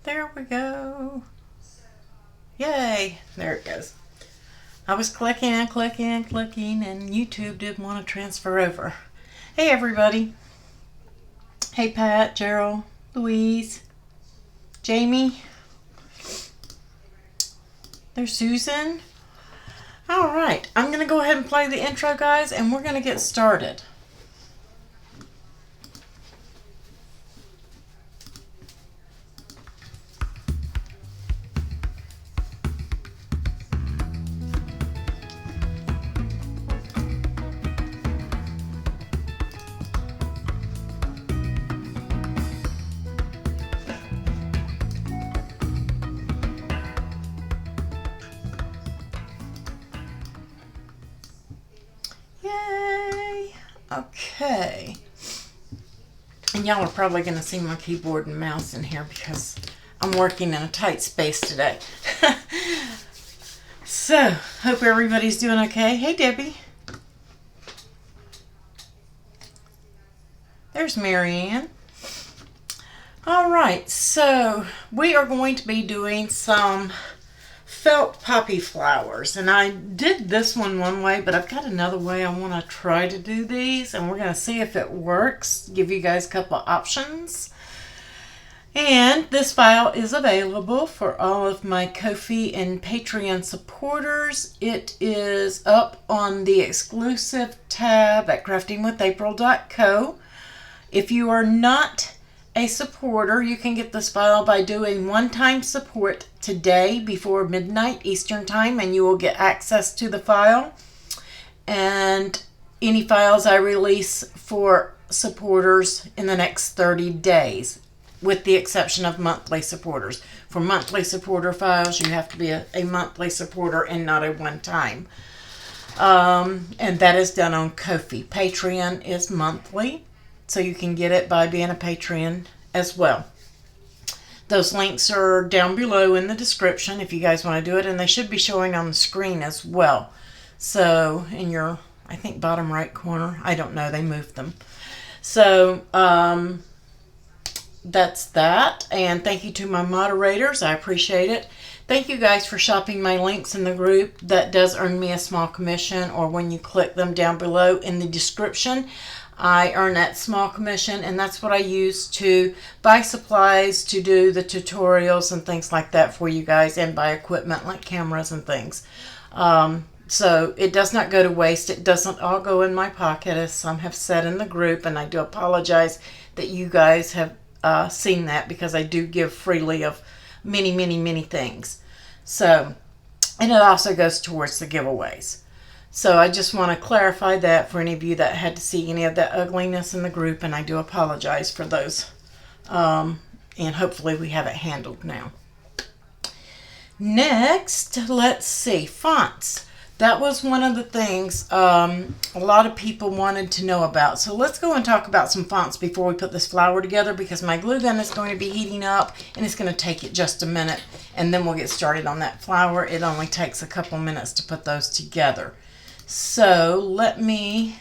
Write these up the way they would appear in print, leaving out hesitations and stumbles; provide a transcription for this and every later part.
There we go. Yay. There it goes. I was clicking and clicking and clicking, and YouTube didn't want to transfer over. Hey, everybody. Hey, Pat, Gerald, Louise, Jamie. There's Susan. All right. I'm going to go ahead and play the intro, guys, and we're going to get started. Yay! Okay. And y'all are probably going to see my keyboard and mouse in here because I'm working in a tight space today. So, hope everybody's doing okay. Hey, Debbie. There's Marianne. All right, so we are going to be doing some felt poppy flowers, and I did this one way, but I've got another way I want to try to do these, and we're going to see if it works, give you guys a couple of options. And this file is available for all of my Ko-fi and Patreon supporters. It is up on the exclusive tab at craftingwithapril.co. If you are not a supporter, you can get this file by doing one-time support today before midnight Eastern time, and you will get access to the file and any files I release for supporters in the next 30 days, with the exception of monthly supporters. For monthly supporter files, you have to be a monthly supporter and not a one-time. And that is done on Ko-fi. Patreon is monthly, so you can get it by being a Patreon as well. Those links are down below in the description if you guys want to do it, and they should be showing on the screen as well. So in your, I think, bottom right corner. I don't know, they moved them. So that's that, and thank you to my moderators. I appreciate it. Thank you guys for shopping my links in the group. That does earn me a small commission, or when you click them down below in the description, I earn that small commission, and that's what I use to buy supplies to do the tutorials and things like that for you guys, and buy equipment like cameras and things. So it does not go to waste. It doesn't all go in my pocket, as some have said in the group, and I do apologize that you guys have seen that, because I do give freely of many, many, many things. So, and it also goes towards the giveaways. So I just want to clarify that for any of you that had to see any of that ugliness in the group, and I do apologize for those. And hopefully we have it handled now. Next, let's see, fonts. That was one of the things a lot of people wanted to know about. So let's go and talk about some fonts before we put this flower together, because my glue gun is going to be heating up, and it's going to take it just a minute, and then we'll get started on that flower. It only takes a couple minutes to put those together. So let me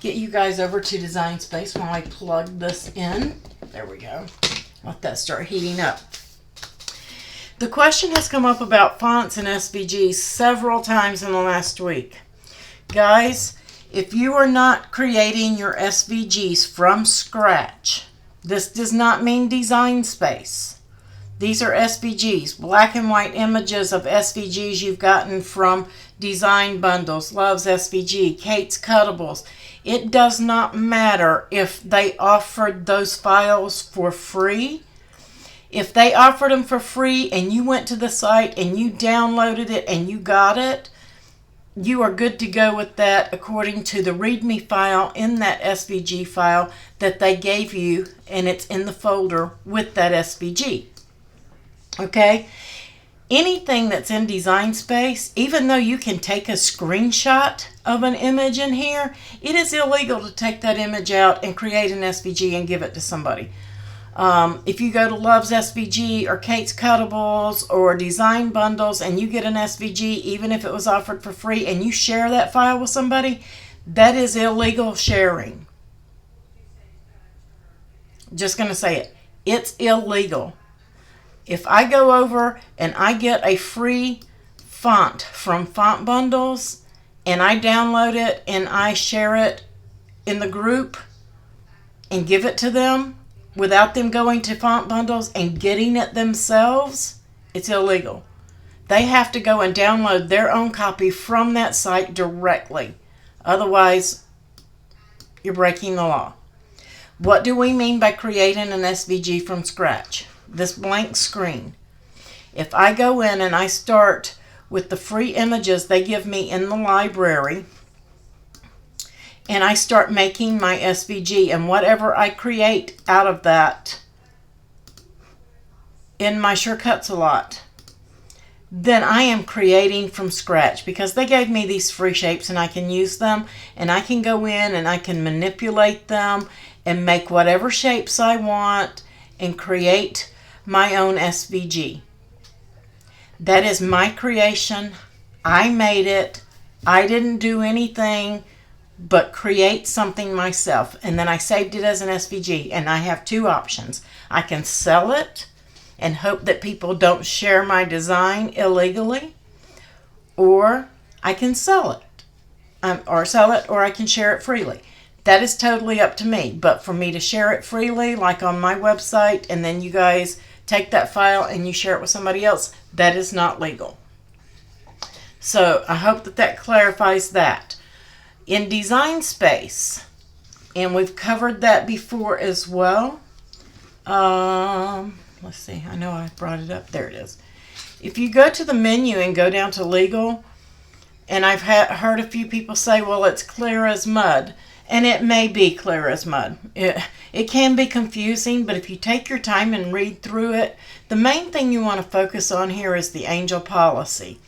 get you guys over to Design Space while I plug this in. There we go. Let that start heating up. The question has come up about fonts and SVGs several times in the last week. Guys, if you are not creating your SVGs from scratch, this does not mean Design Space. These are SVGs, black and white images of SVGs you've gotten from Design Bundles, Love's SVG, Kate's Cuttables. It does not matter if they offered those files for free. If they offered them for free and you went to the site and you downloaded it and you got it, you are good to go with that according to the README file in that SVG file that they gave you, and it's in the folder with that SVG. Okay? Anything that's in Design Space, even though you can take a screenshot of an image in here, it is illegal to take that image out and create an SVG and give it to somebody. If you go to Love's SVG or Kate's Cuttables or Design Bundles and you get an SVG, even if it was offered for free, and you share that file with somebody, that is illegal sharing. Just going to say it. It's illegal. If I go over and I get a free font from Font Bundles and I download it and I share it in the group and give it to them without them going to Font Bundles and getting it themselves, it's illegal. They have to go and download their own copy from that site directly. Otherwise, you're breaking the law. What do we mean by creating an SVG from scratch? This blank screen. If I go in and I start with the free images they give me in the library, and I start making my SVG, and whatever I create out of that in my Sure Cuts a Lot, then I am creating from scratch, because they gave me these free shapes and I can use them, and I can go in and I can manipulate them and make whatever shapes I want and create my own SVG. That is my creation. I made it. I didn't do anything but create something myself, and then I saved it as an SVG, and I have two options. I can sell it and hope that people don't share my design illegally, or I can sell it, or I can share it freely. That is totally up to me. But for me to share it freely, like on my website, and then you guys take that file and you share it with somebody else, that is not legal. So I hope that that clarifies that. In Design Space, and we've covered that before as well. Let's see, I know I brought it up. There it is. If you go to the menu and go down to Legal, and I've heard a few people say, well, it's clear as mud. And it may be clear as mud. It can be confusing, but if you take your time and read through it, the main thing you want to focus on here is the angel policy.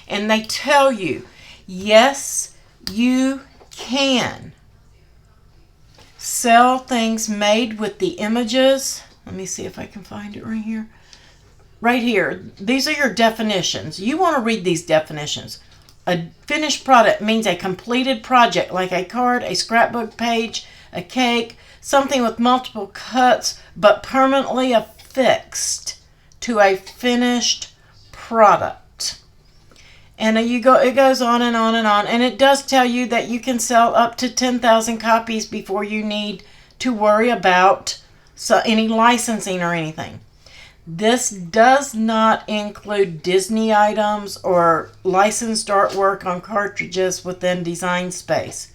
And they tell you, yes, you can sell things made with the images. Let me see if I can find it right here. Right here. These are your definitions. You want to read these definitions. A finished product means a completed project, like a card, a scrapbook page, a cake, something with multiple cuts, but permanently affixed to a finished product. And it goes on and on and on. And it does tell you that you can sell up to 10,000 copies before you need to worry about any licensing or anything. This does not include Disney items or licensed artwork on cartridges within Design Space.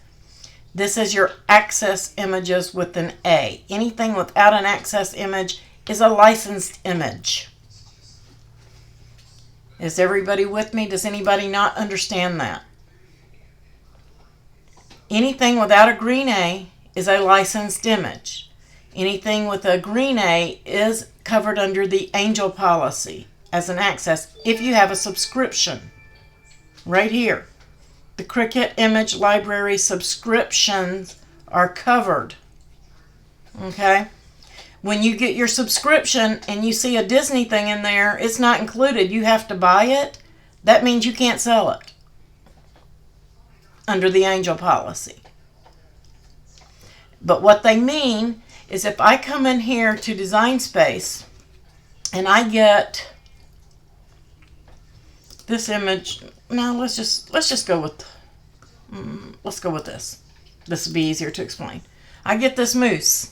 This is your access images with an A. Anything without an access image is a licensed image. Is everybody with me? Does anybody not understand that? Anything without a green A is a licensed image. Anything with a green A is covered under the angel policy as an access if you have a subscription. Right here. The Cricut Image Library subscriptions are covered. Okay? When you get your subscription and you see a Disney thing in there, it's not included. You have to buy it. That means you can't sell it under the angel policy. But what they mean is if I come in here to Design Space and I get this image, no, let's just go with this. This will be easier to explain. I get this moose.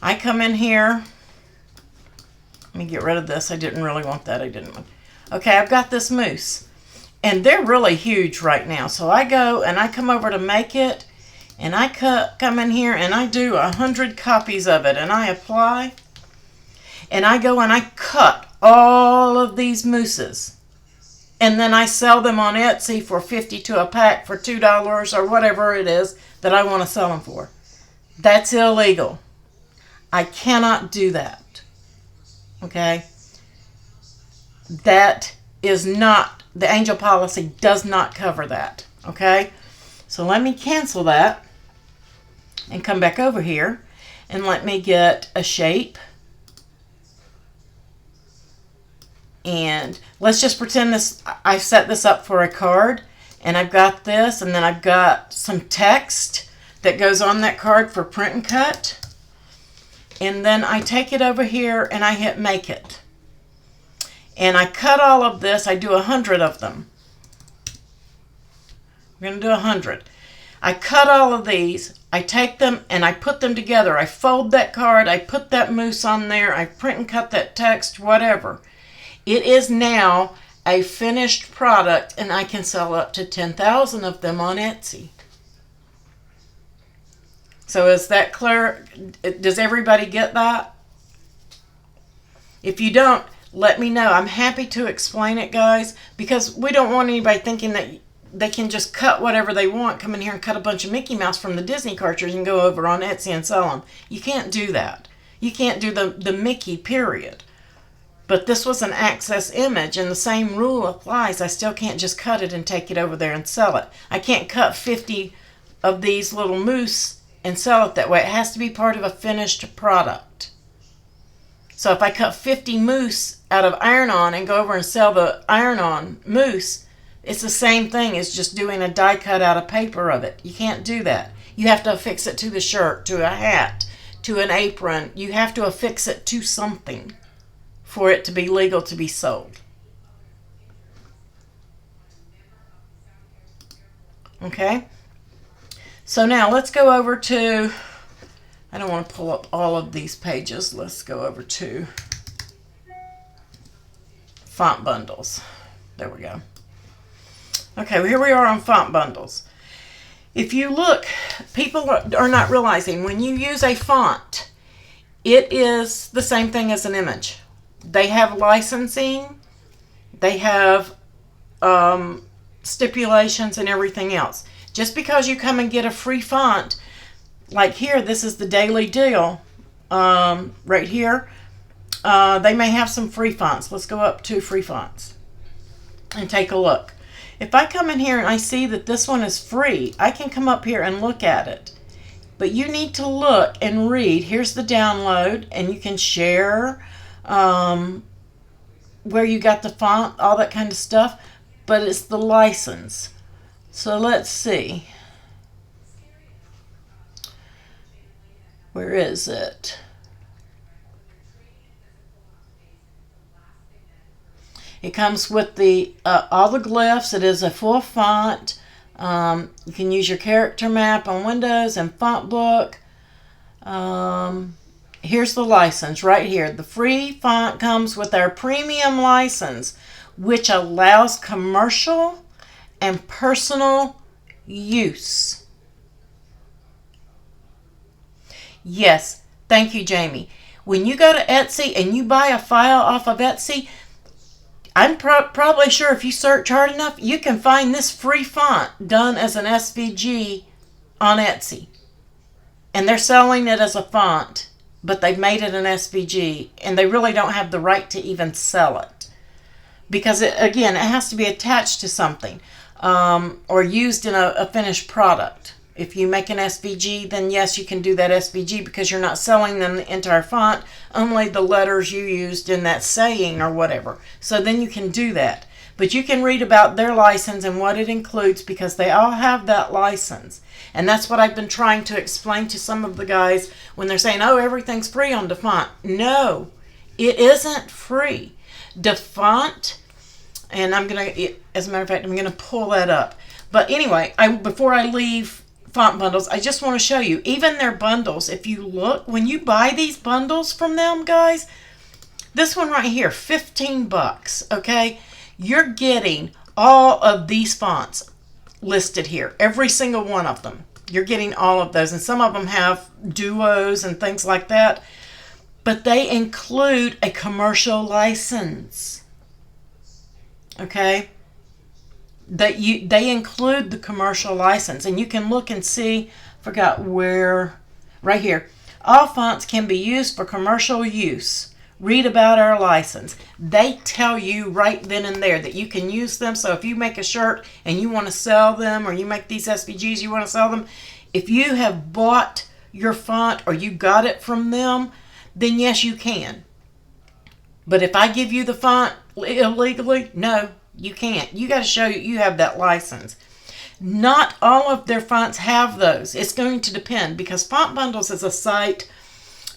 I come in here. Let me get rid of this. I didn't really want that. Okay, I've got this moose. And they're really huge right now. So I go and I come over to make it. And I come in here and I do 100 copies of it. And I apply. And I go and I cut all of these mooses. And then I sell them on Etsy for $50 a pack for $2 or whatever it is that I want to sell them for. That's illegal. I cannot do that. Okay? That is not, the angel policy does not cover that. Okay? So let me cancel that and come back over here and let me get a shape. And let's just pretend this, I've set this up for a card, and I've got this, and then I've got some text that goes on that card for print and cut. And then I take it over here and I hit make it. And I cut all of this. I do 100 of them. I'm going to do 100. I cut all of these. I take them and I put them together. I fold that card. I put that moose on there. I print and cut that text, whatever. It is now a finished product, and I can sell up to 10,000 of them on Etsy. So is that clear? Does everybody get that? If you don't, let me know. I'm happy to explain it, guys, because we don't want anybody thinking that they can just cut whatever they want, come in here and cut a bunch of Mickey Mouse from the Disney cartridge and go over on Etsy and sell them. You can't do that. You can't do the Mickey, period. But this was an access image, and the same rule applies. I still can't just cut it and take it over there and sell it. I can't cut 50 of these little moose and sell it that way. It has to be part of a finished product. So if I cut 50 moose out of iron-on and go over and sell the iron-on moose, it's the same thing as just doing a die cut out of paper of it. You can't do that. You have to affix it to the shirt, to a hat, to an apron. You have to affix it to something for it to be legal to be sold. Okay? So now let's go over to, I don't want to pull up all of these pages. Let's go over to font bundles. There we go. Okay, well, here we are on font bundles. If you look, people are not realizing when you use a font, it is the same thing as an image. They have licensing, they have stipulations and everything else. Just because you come and get a free font, like here, this is the Daily Deal, right here, they may have some free fonts. Let's go up to free fonts and take a look. If I come in here and I see that this one is free, I can come up here and look at it. But you need to look and read. Here's the download, and you can share where you got the font, all that kind of stuff. But it's the license. So let's see. Where is it? It comes with the all the glyphs. It is a full font. You can use your character map on Windows and font book. Here's the license right here. The free font comes with our premium license, which allows commercial and personal use. Yes, thank you, Jamie. When you go to Etsy and you buy a file off of Etsy, I'm probably sure if you search hard enough, you can find this free font done as an SVG on Etsy. And they're selling it as a font, but they've made it an SVG, and they really don't have the right to even sell it. Because, again, it has to be attached to something or used in a finished product. If you make an SVG, then yes, you can do that SVG because you're not selling them the entire font, only the letters you used in that saying or whatever. So then you can do that. But you can read about their license and what it includes because they all have that license. And that's what I've been trying to explain to some of the guys when they're saying, oh, everything's free on DaFont. No, it isn't free. DaFont, and I'm going to, as a matter of fact, I'm going to pull that up. But anyway, before I leave font bundles, I just want to show you, even their bundles, if you look, when you buy these bundles from them, guys, this one right here, 15 bucks, okay? You're getting all of these fonts listed here, every single one of them. You're getting all of those, and some of them have duos and things like that, but they include a commercial license, okay? They include the commercial license, and you can look and see, forgot where, right here. All fonts can be used for commercial use. Read about our license. They tell you right then and there that you can use them. So if you make a shirt and you want to sell them, or you make these SVGs, you want to sell them, if you have bought your font or you got it from them, then yes, you can. But if I give you the font illegally, no, you can't. You got to show you have that license. Not all of their fonts have those. It's going to depend because Font Bundles is a site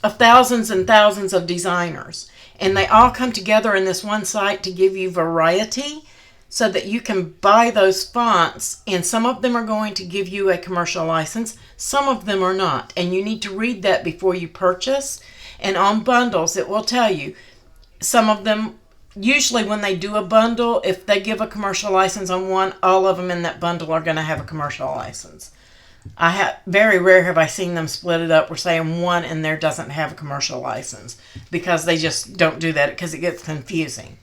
of thousands and thousands of designers. And they all come together in this one site to give you variety so that you can buy those fonts. And some of them are going to give you a commercial license. Some of them are not. And you need to read that before you purchase. And on bundles, it will tell you. Some of them, usually when they do a bundle, if they give a commercial license on one, all of them in that bundle are going to have a commercial license. Very rare have I seen them split it up. We're saying one in there doesn't have a commercial license because they just don't do that because it gets confusing.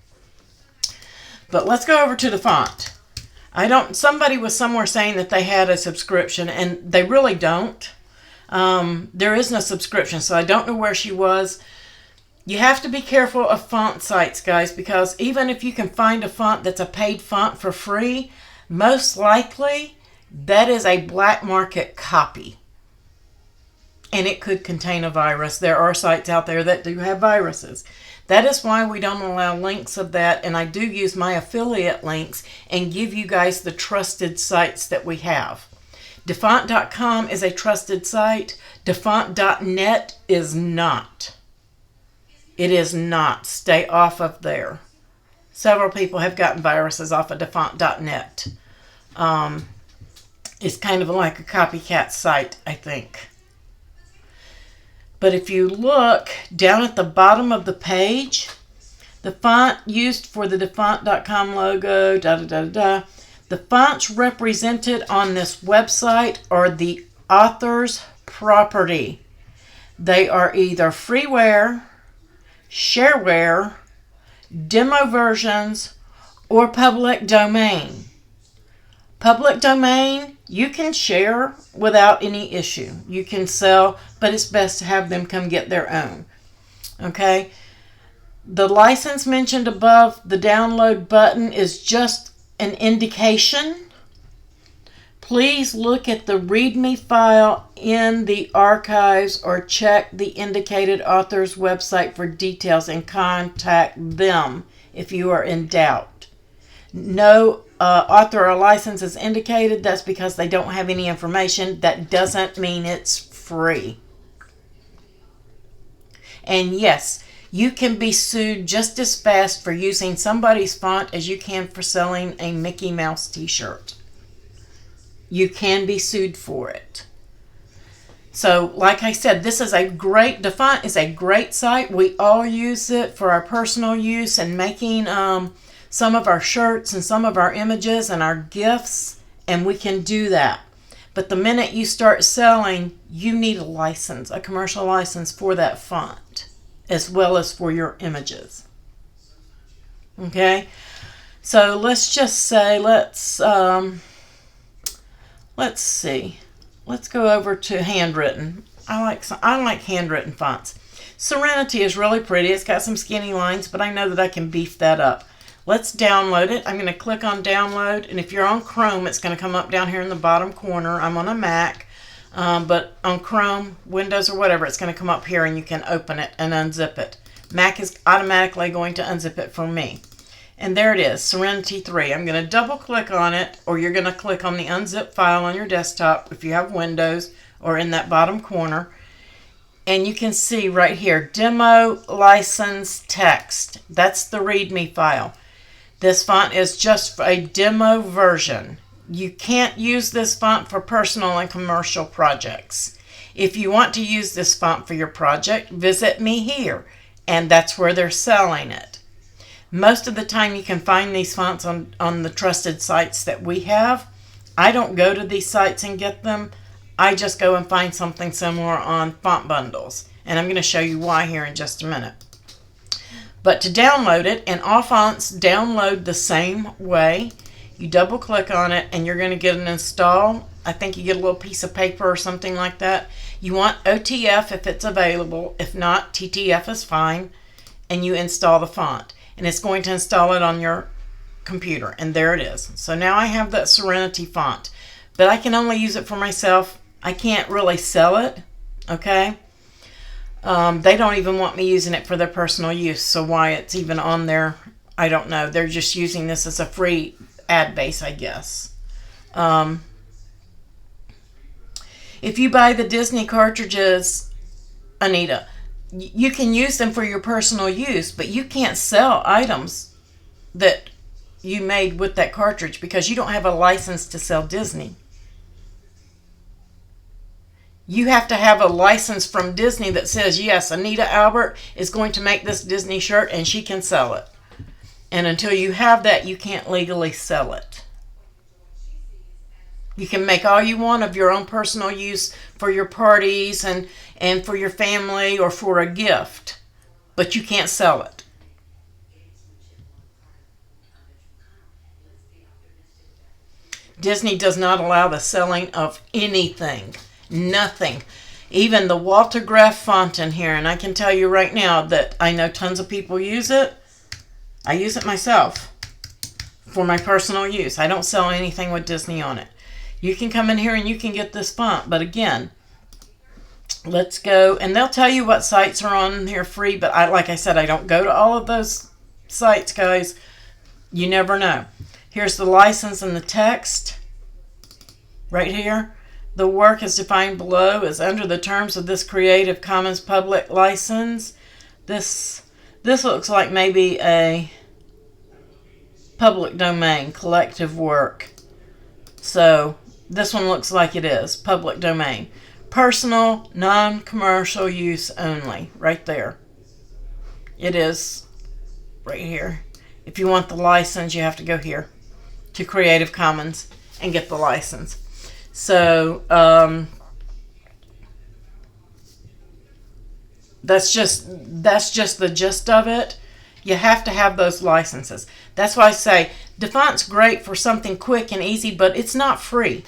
But let's go over to the font. Somebody was somewhere saying that they had a subscription, and they really don't. There is no subscription, so I don't know where she was. You have to be careful of font sites, guys, because even if you can find a font that's a paid font for free, most likely that is a black market copy. And it could contain a virus. There are sites out there that do have viruses. That is why we don't allow links of that. And I do use my affiliate links and give you guys the trusted sites that we have. Defont.com is a trusted site. Defont.net is not. It is not. Stay off of there. Several people have gotten viruses off of Defont.net. It's kind of like a copycat site, I think. But if you look down at the bottom of the page, the font used for the Defont.com logo, the fonts represented on this website are the author's property. They are either freeware, shareware, demo versions, or public domain. Public domain, you can share without any issue. You can sell, but it's best to have them come get their own. Okay? The license mentioned above the download button is just an indication. Please look at the README file in the archives or check the indicated author's website for details and contact them if you are in doubt. No author or license is indicated. That's because they don't have any information. That doesn't mean it's free. And yes, you can be sued just as fast for using somebody's font as you can for selling a Mickey Mouse t-shirt. You can be sued for it. So, like I said, Defont is a great site. We all use it for our personal use and making some of our shirts and some of our images and our gifts, and we can do that. But the minute you start selling, you need a license, a commercial license for that font, as well as for your images. Okay? So let's just say, let's see. Let's go over to handwritten. I like handwritten fonts. Serenity is really pretty. It's got some skinny lines, but I know that I can beef that up. Let's download it. I'm going to click on download, and if you're on Chrome, it's going to come up down here in the bottom corner. I'm on a Mac, but on Chrome, Windows, or whatever, it's going to come up here, and you can open it and unzip it. Mac is automatically going to unzip it for me. And there it is, Serenity 3. I'm going to double click on it, or you're going to click on the unzip file on your desktop if you have Windows, or in that bottom corner. And you can see right here, demo license text. That's the README file. This font is just a demo version. You can't use this font for personal and commercial projects. If you want to use this font for your project, visit me here, and that's where they're selling it. Most of the time you can find these fonts on the trusted sites that we have. I don't go to these sites and get them. I just go and find something similar on font bundles. And I'm going to show you why here in just a minute. But to download it, and all fonts download the same way. You double click on it and you're going to get an install. I think you get a little piece of paper or something like that. You want OTF if it's available. If not, TTF is fine. And you install the font. And it's going to install it on your computer. And there it is. So now I have that Serenity font. But I can only use it for myself. I can't really sell it. Okay? They don't even want me using it for their personal use. So why it's even on there, I don't know. They're just using this as a free ad base, I guess. If you buy the Disney cartridges, Anita, You can use them for your personal use, but you can't sell items that you made with that cartridge because you don't have a license to sell Disney. You have to have a license from Disney that says, yes, Anita Albert is going to make this Disney shirt and she can sell it. And until you have that, you can't legally sell it. You can make all you want of your own personal use for your parties and for your family or for a gift, but you can't sell it. Disney does not allow the selling of anything. Nothing. Even the Walter Graf font in here, and I can tell you right now that I know tons of people use it. I use it myself for my personal use. I don't sell anything with Disney on it. You can come in here and you can get this font, but again, let's go, and they'll tell you what sites are on here free, but like I said, I don't go to all of those sites, guys. You never know. Here's the license and the text right here. The work is defined below is under the terms of this Creative Commons public license. This looks like maybe a public domain collective work. So this one looks like it is public domain. Personal, non-commercial use only. Right there. It is right here. If you want the license, you have to go here to Creative Commons and get the license. So that's just the gist of it. You have to have those licenses. That's why I say the font's great for something quick and easy, but it's not free.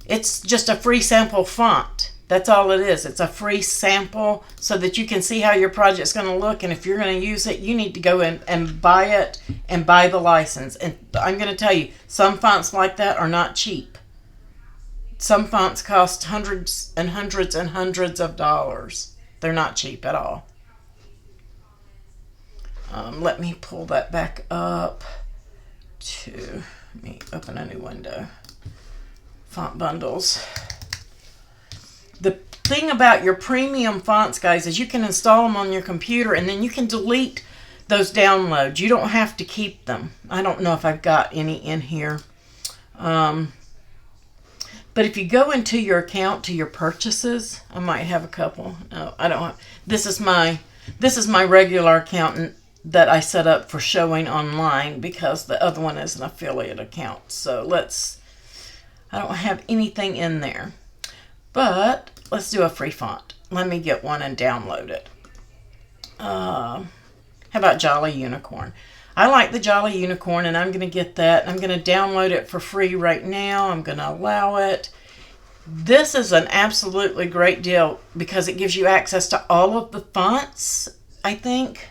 It's just a free sample font. That's all it is. It's a free sample so that you can see how your project's going to look. And if you're going to use it, you need to go in and buy it and buy the license. And I'm going to tell you, some fonts like that are not cheap. Some fonts cost hundreds and hundreds and hundreds of dollars. They're not cheap at all. Let me pull that back up to, let me open a new window. Font bundles. The thing about your premium fonts, guys, is you can install them on your computer and then you can delete those downloads. You don't have to keep them. I don't know if I've got any in here. But if you go into your account to your purchases, I might have a couple. No, I don't have. This is my regular account that I set up for showing online because the other one is an affiliate account. So I don't have anything in there. But let's do a free font. Let me get one and download it. How about Jolly Unicorn? I like the Jolly Unicorn, and I'm going to get that. I'm going to download it for free right now. I'm going to allow it. This is an absolutely great deal because it gives you access to all of the fonts, I think,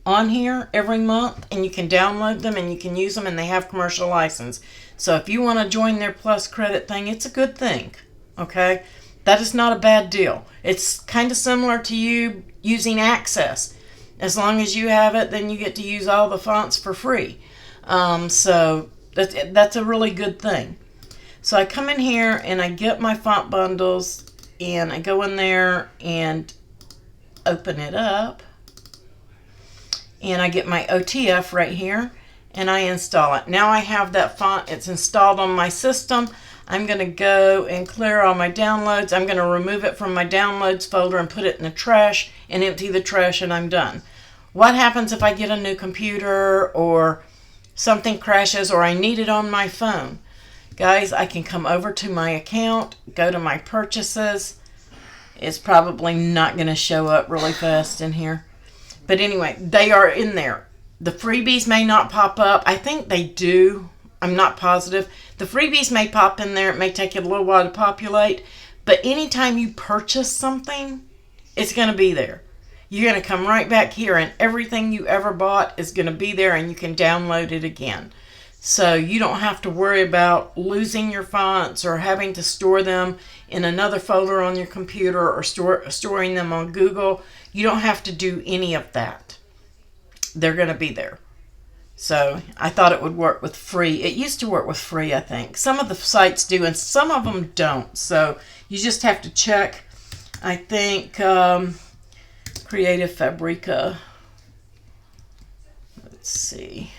on here every month. And you can download them and you can use them, and they have commercial license. So if you want to join their Plus credit thing, it's a good thing. Okay? That is not a bad deal. It's kind of similar to you using Access. As long as you have it, then you get to use all the fonts for free. So that's a really good thing. So I come in here and I get my font bundles and I go in there and open it up. And I get my OTF right here and I install it. Now I have that font. It's installed on my system. I'm going to go and clear all my downloads. I'm going to remove it from my downloads folder and put it in the trash and empty the trash, and I'm done. What happens if I get a new computer or something crashes or I need it on my phone? Guys, I can come over to my account, go to my purchases. It's probably not going to show up really fast in here. But anyway, they are in there. The freebies may not pop up. I think they do. I'm not positive. The freebies may pop in there. It may take it a little while to populate. But anytime you purchase something, it's going to be there. You're going to come right back here and everything you ever bought is going to be there and you can download it again. So you don't have to worry about losing your fonts or having to store them in another folder on your computer or storing them on Google. You don't have to do any of that. They're going to be there. So I thought it would work with free. It used to work with free, I think. Some of the sites do and some of them don't. So you just have to check. I think Creative Fabrica. Let's see.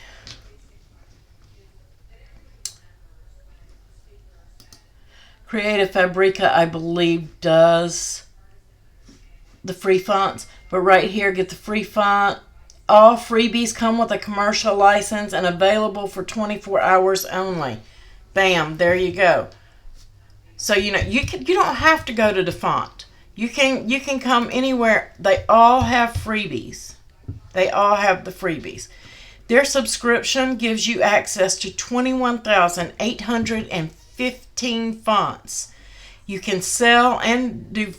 Creative Fabrica, I believe, does the free fonts. But right here, get the free font. All freebies come with a commercial license and available for 24 hours only. Bam, there you go. So you don't have to go to the font. You can come anywhere. They all have freebies. They all have the freebies. Their subscription gives you access to 21,815 fonts. You can sell and do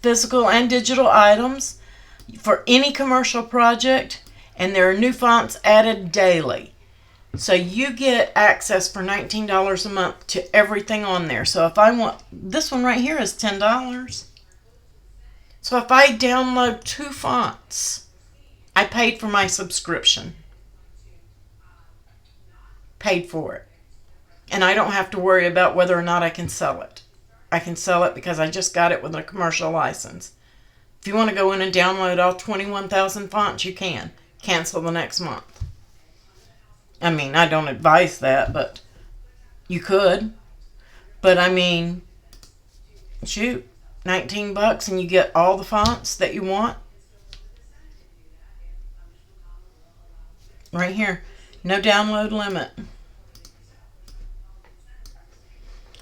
physical and digital items for any commercial project, and there are new fonts added daily. So you get access for $19 a month to everything on there. So if I want, this one right here is $10. So if I download 2 fonts, I paid for my subscription. Paid for it. And I don't have to worry about whether or not I can sell it. I can sell it because I just got it with a commercial license. If you want to go in and download all 21,000 fonts, you can. Cancel the next month. I mean, I don't advise that, but you could. But I mean, shoot, $19 and you get all the fonts that you want. Right here. No download limit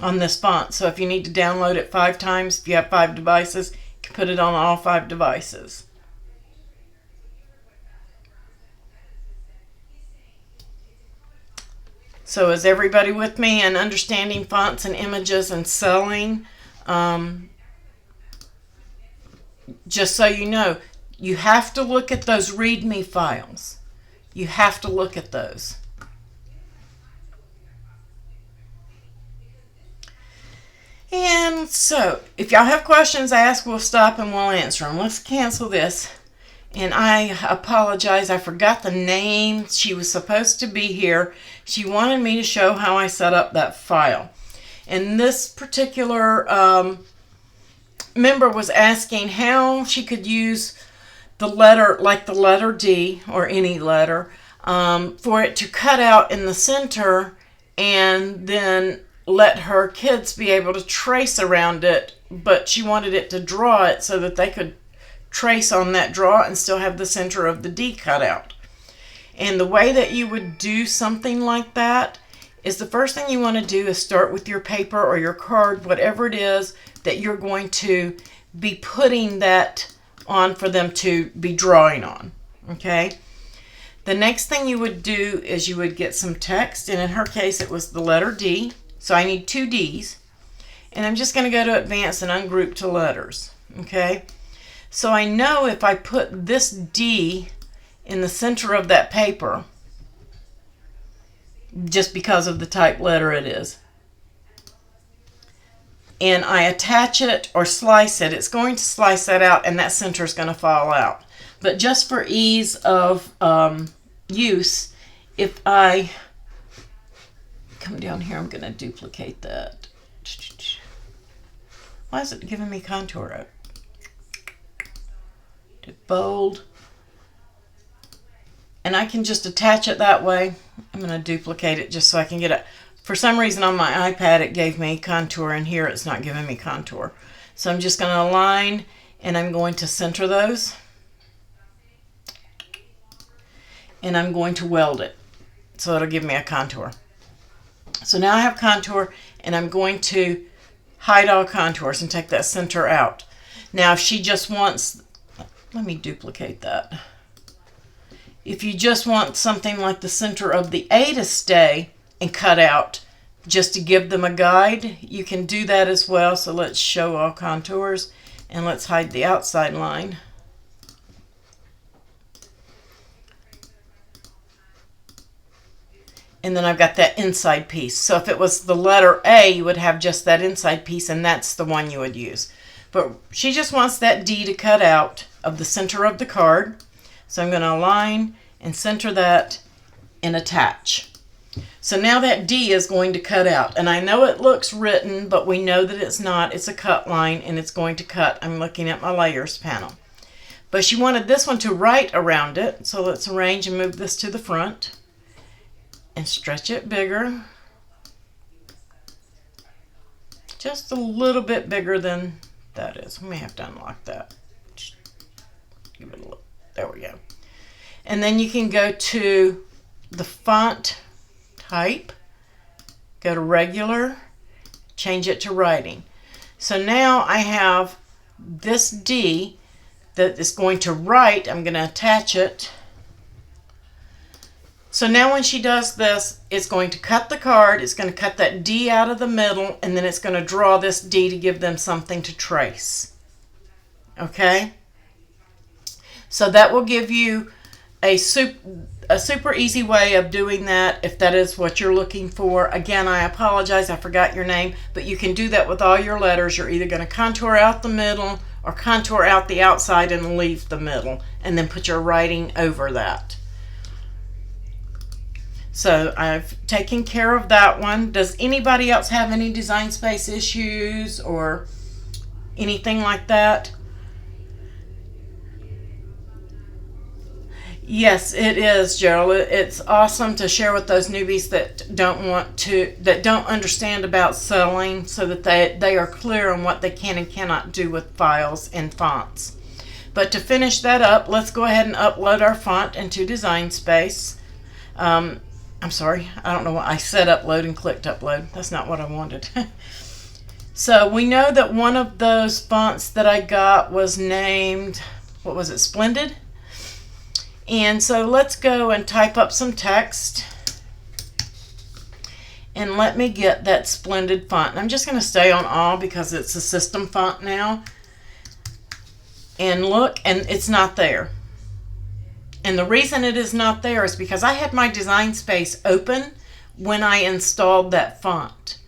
on this font. So if you need to download it 5 times, if you have 5 devices, you can put it on all 5 devices. So is everybody with me in understanding fonts and images and selling? Just so you know, you have to look at those README files. You have to look at those. And so, if y'all have questions, ask, we'll stop and we'll answer them. Let's cancel this. And I apologize, I forgot the name. She was supposed to be here. She wanted me to show how I set up that file. And this particular member was asking how she could use the letter, like the letter D or any letter, for it to cut out in the center and then let her kids be able to trace around it. But she wanted it to draw it so that they could trace on that draw and still have the center of the D cut out. And the way that you would do something like that is the first thing you want to do is start with your paper or your card, whatever it is that you're going to be putting that on for them to be drawing on. Okay? The next thing you would do is you would get some text, and in her case it was the letter D. So I need 2 D's. And I'm just going to go to Advanced and ungroup to letters. Okay? So I know if I put this D in the center of that paper, just because of the type letter it is, and I attach it or slice it, it's going to slice that out and that center is going to fall out. But just for ease of use, if I come down here, I'm going to duplicate that. Why is it giving me contour? Bold, and I can just attach it that way. I'm going to duplicate it just so I can get it. For some reason on my iPad it gave me contour, and here it's not giving me contour. So I'm just going to align, and I'm going to center those, and I'm going to weld it so it'll give me a contour. So now I have contour, and I'm going to hide all contours and take that center out. Now if she just wants, let me duplicate that. If you just want something like the center of the A to stay and cut out just to give them a guide, you can do that as well. So let's show all contours, and let's hide the outside line. And then I've got that inside piece. So if it was the letter A, you would have just that inside piece, and that's the one you would use. But she just wants that D to cut out of the center of the card. So I'm going to align and center that and attach. So now that D is going to cut out. And I know it looks written, but we know that it's not. It's a cut line, and it's going to cut. I'm looking at my layers panel. but she wanted this one to write around it. So let's arrange and move this to the front and stretch it bigger. Just a little bit bigger than that is. We may have to unlock that. Give it a look. There we go. And then you can go to the font type, go to regular, change it to writing. So now I have this D that is going to write. I'm going to attach it. So now when she does this, it's going to cut the card, it's going to cut that D out of the middle, and then it's going to draw this D to give them something to trace. Okay? So that will give you a super easy way of doing that if that is what you're looking for. Again, I apologize, I forgot your name, but you can do that with all your letters. You're either going to contour out the middle or contour out the outside and leave the middle, and then put your writing over that. So I've taken care of that one. Does anybody else have any design space issues or anything like that? Yes, it is, Gerald. It's awesome to share with those newbies that don't understand about selling, so that they are clear on what they can and cannot do with files and fonts. But to finish that up, let's go ahead and upload our font into Design Space. I'm sorry, I don't know why I said upload and clicked upload. That's not what I wanted. So we know that one of those fonts that I got was named, what was it, Splendid? And so let's go and type up some text. And let me get that Splendid font. And I'm just going to stay on all because it's a system font now. And look, and it's not there. And the reason it is not there is because I had my Design Space open when I installed that font.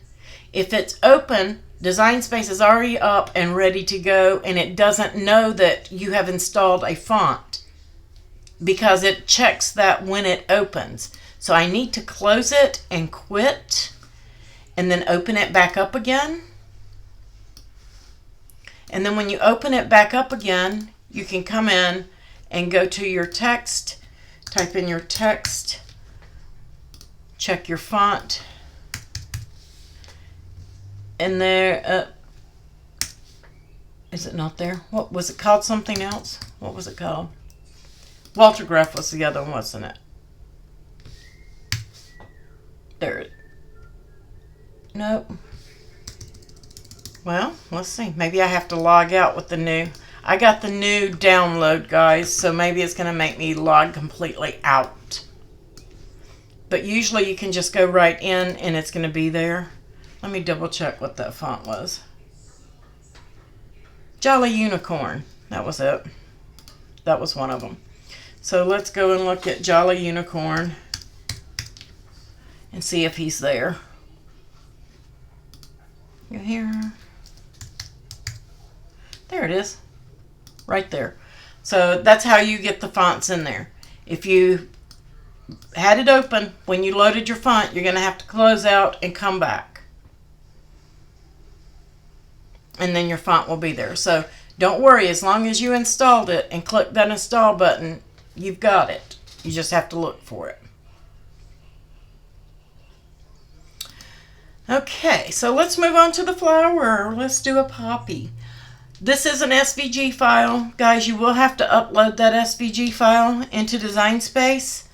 If it's open, Design Space is already up and ready to go, and it doesn't know that you have installed a font because it checks that when it opens. So I need to close it and quit and then open it back up again. And then when you open it back up again, you can come in and go to your text, type in your text, check your font, and there, is it not there? What was it called? Something else? What was it called? Walter Graf was the other one, wasn't it? There. Nope. Well, let's see. Maybe I have to log out with the new. I got the new download, guys, so maybe it's going to make me log completely out. But usually you can just go right in and it's going to be there. Let me double check what that font was. Jolly Unicorn. That was it. That was one of them. So let's go and look at Jolly Unicorn and see if he's there. You here? There it is. Right there. So that's how you get the fonts in there. If you had it open when you loaded your font, you're going to have to close out and come back. And then your font will be there. So don't worry, as long as you installed it and click that install button, you've got it. You just have to look for it. Okay, so let's move on to the flower. Let's do a poppy. This is an SVG file. Guys, you will have to upload that SVG file into Design Space.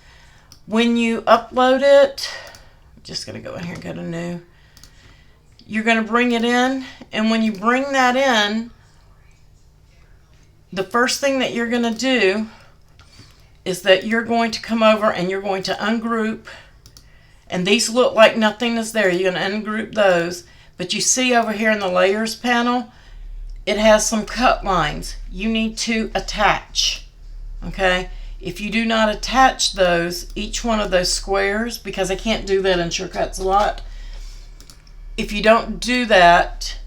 When you upload it, I'm just going to go in here and go to new. You're going to bring it in, and when you bring that in, the first thing that you're going to do is that you're going to come over and you're going to ungroup, and these look like nothing is there. You're going to ungroup those, but you see over here in the layers panel, it has some cut lines. You need to attach, okay? If you do not attach those, each one of those squares, because I can't do that in Surecuts a lot, if you don't do that,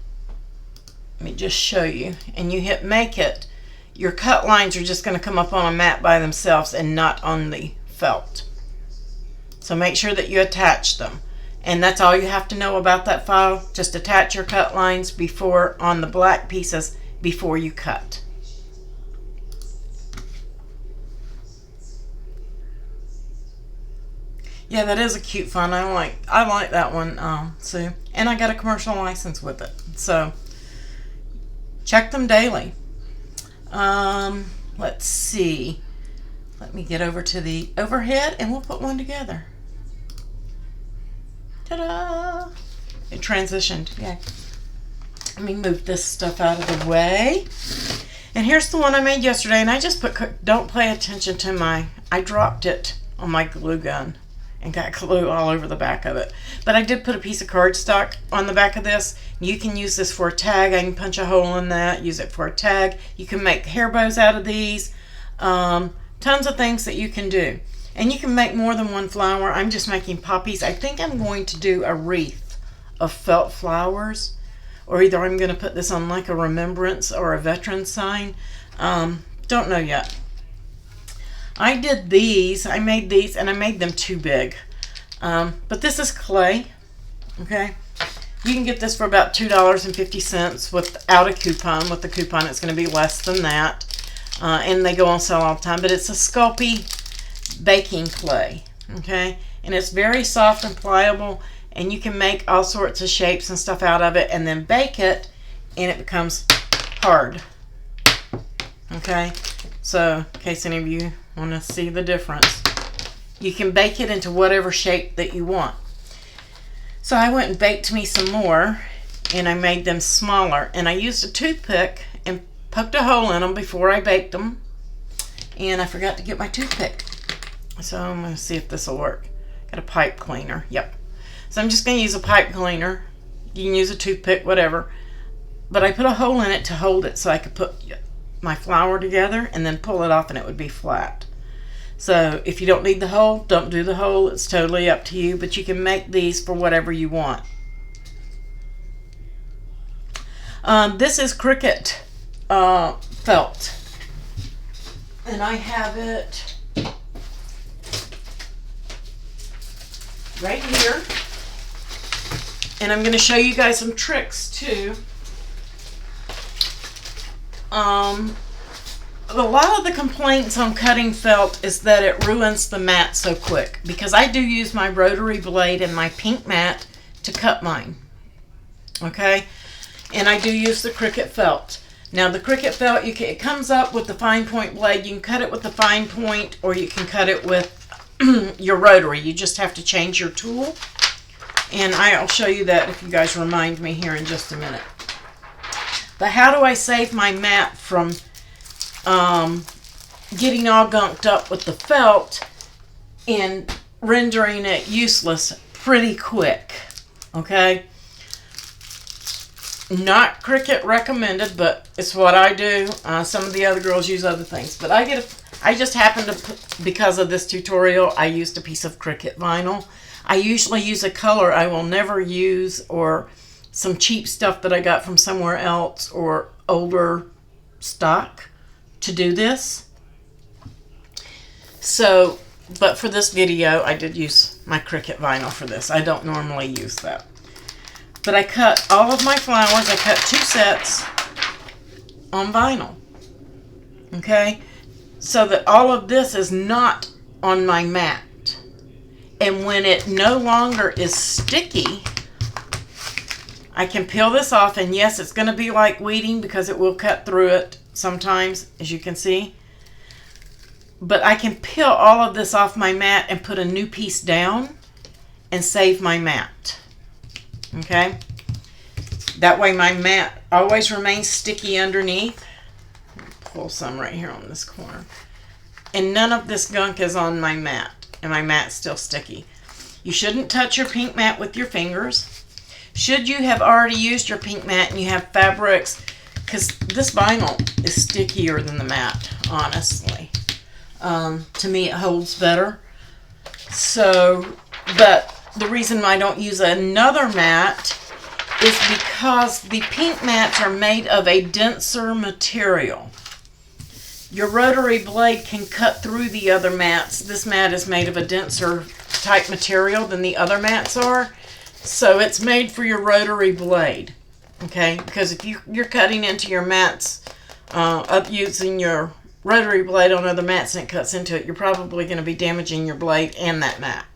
let me just show you, and you hit make it, your cut lines are just going to come up on a mat by themselves and not on the felt. So make sure that you attach them. And that's all you have to know about that file. Just attach your cut lines before on the black pieces before you cut. Yeah, that is a cute font. I like that one, Sue. And I got a commercial license with it. So check them daily. Let's see. Let me get over to the overhead and we'll put one together. Ta-da! It transitioned. Yeah. Let me move this stuff out of the way. And here's the one I made yesterday, and I just put, don't pay attention to I dropped it on my glue gun and got glue all over the back of it. But I did put a piece of cardstock on the back of this. You can use this for a tag. I can punch a hole in that, use it for a tag. You can make hair bows out of these. Tons of things that you can do. And you can make more than one flower. I'm just making poppies. I think I'm going to do a wreath of felt flowers. Or either I'm going to put this on like a remembrance or a veteran sign. Don't know yet. I did these. I made these and I made them too big. But this is clay. Okay. You can get this for about $2.50 without a coupon. With the coupon it's going to be less than that. And they go on sale all the time. But it's a Sculpey baking clay. Okay. And it's very soft and pliable. And you can make all sorts of shapes and stuff out of it and then bake it and it becomes hard. Okay, so in case any of you want to see the difference, you can bake it into whatever shape that you want. So I went and baked me some more and I made them smaller. And I used a toothpick and poked a hole in them before I baked them. And I forgot to get my toothpick. So I'm going to see if this will work. Got a pipe cleaner. Yep. So I'm just going to use a pipe cleaner. You can use a toothpick, whatever. But I put a hole in it to hold it so I could put my flower together and then pull it off and it would be flat. So if you don't need the hole, don't do the hole. It's totally up to you. But you can make these for whatever you want. This is Cricut felt. And I have it right here. And I'm going to show you guys some tricks too. A lot of the complaints on cutting felt is that it ruins the mat so quick. Because I do use my rotary blade and my pink mat to cut mine. Okay? And I do use the Cricut felt. Now the Cricut felt, it comes up with the fine point blade. You can cut it with the fine point or you can cut it with your rotary. You just have to change your tool. And I'll show you that if you guys remind me here in just a minute. But how do I save my mat from getting all gunked up with the felt and rendering it useless pretty quick? Okay? Not Cricut recommended, but it's what I do. Some of the other girls use other things. But I just happened to, because of this tutorial, I used a piece of Cricut vinyl. I usually use a color I will never use or some cheap stuff that I got from somewhere else or older stock to do this. So, but for this video, I did use my Cricut vinyl for this. I don't normally use that. But I cut all of my flowers. I cut 2 sets on vinyl. Okay? So that all of this is not on my mat. And when it no longer is sticky, I can peel this off. And yes, it's going to be like weeding because it will cut through it sometimes, as you can see. But I can peel all of this off my mat and put a new piece down and save my mat. Okay? That way my mat always remains sticky underneath. Pull some right here on this corner. And none of this gunk is on my mat. And my mat's still sticky. You shouldn't touch your pink mat with your fingers. Should you have already used your pink mat and you have fabrics, because this vinyl is stickier than the mat, honestly. To me, it holds better. So, but the reason I don't use another mat is because the pink mats are made of a denser material. Your rotary blade can cut through the other mats. This mat is made of a denser type material than the other mats are. So it's made for your rotary blade. Okay? Because if you're cutting into your mats up using your rotary blade on other mats and it cuts into it, you're probably going to be damaging your blade and that mat.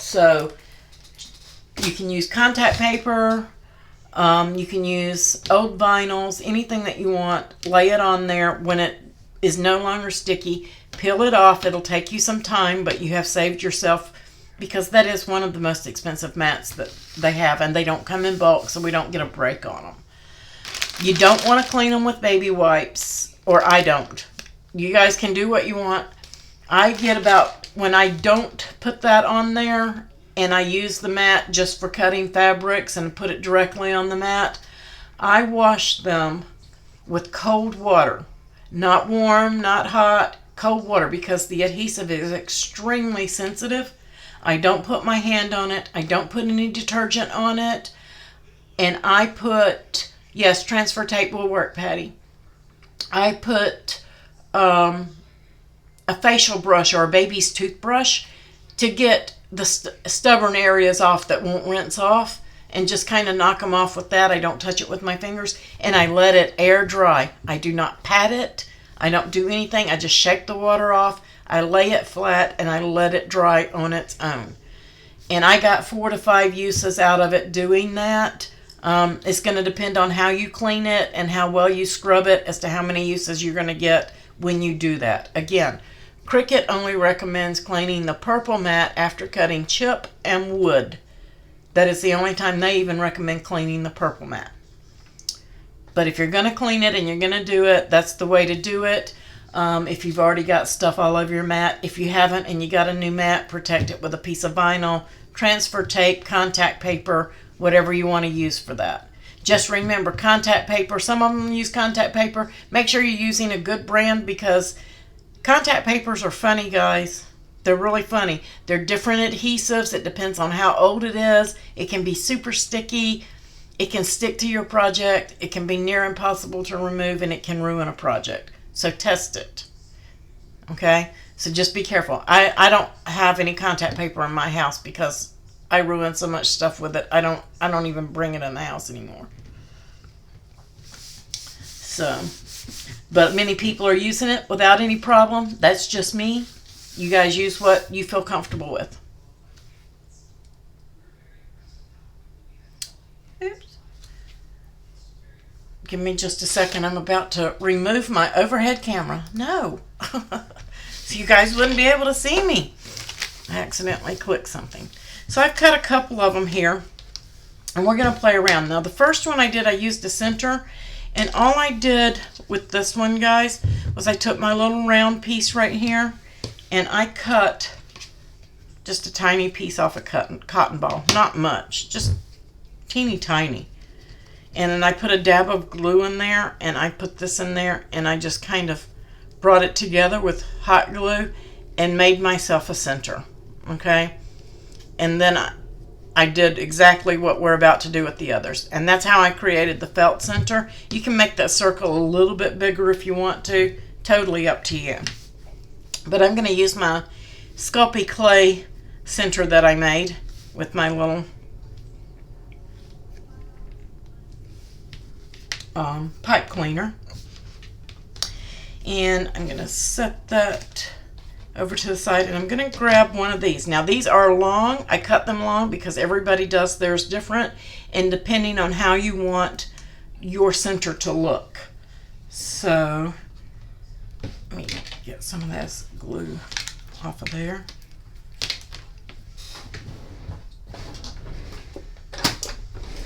So you can use contact paper, you can use old vinyls, anything that you want. Lay it on there. When it is no longer sticky, peel it off. It'll take you some time, but you have saved yourself, because that is one of the most expensive mats that they have, and they don't come in bulk, so we don't get a break on them. You don't want to clean them with baby wipes, or I don't. You guys can do what you want. I get about, when I don't put that on there and I use the mat just for cutting fabrics and put it directly on the mat, I wash them with cold water. Not warm, not hot, cold water, because the adhesive is extremely sensitive. I don't put my hand on it. I don't put any detergent on it. And I put, yes, transfer tape will work, Patty. I put a facial brush or a baby's toothbrush to get the stubborn areas off that won't rinse off, and just kind of knock them off with that. I don't touch it with my fingers, and I let it air dry. I do not pat it. I don't do anything. I just shake the water off. I lay it flat and I let it dry on its own. And I got 4 to 5 uses out of it doing that. It's going to depend on how you clean it and how well you scrub it as to how many uses you're going to get when you do that. Again, Cricut only recommends cleaning the purple mat after cutting chip and wood. That is the only time they even recommend cleaning the purple mat. But if you're going to clean it and you're going to do it, that's the way to do it. If you've already got stuff all over your mat. If you haven't and you got a new mat, protect it with a piece of vinyl, transfer tape, contact paper, whatever you want to use for that. Just remember, contact paper, some of them use contact paper. Make sure you're using a good brand, because contact papers are funny, guys. They're really funny. They're different adhesives. It depends on how old it is. It can be super sticky. It can stick to your project. It can be near impossible to remove, and it can ruin a project. So test it. Okay? So just be careful. I don't have any contact paper in my house because I ruin so much stuff with it. I don't even bring it in the house anymore. So, but many people are using it without any problem. That's just me. You guys use what you feel comfortable with. Oops. Give me just a second. I'm about to remove my overhead camera. No. So you guys wouldn't be able to see me. I accidentally clicked something. So I've cut a couple of them here, and we're going to play around. Now the first one I did, I used a center, and all I did with this one, guys, was I took my little round piece right here, and I cut just a tiny piece off a cotton ball. Not much, just teeny tiny. And then I put a dab of glue in there, and I put this in there, and I just kind of brought it together with hot glue and made myself a center. Okay? And then I did exactly what we're about to do with the others. And that's how I created the felt center. You can make that circle a little bit bigger if you want to. Totally up to you. But I'm going to use my Sculpey clay center that I made with my little pipe cleaner. And I'm going to set that over to the side, and I'm going to grab one of these. Now these are long. I cut them long because everybody does theirs different, and depending on how you want your center to look. So let me get some of this glue off of there.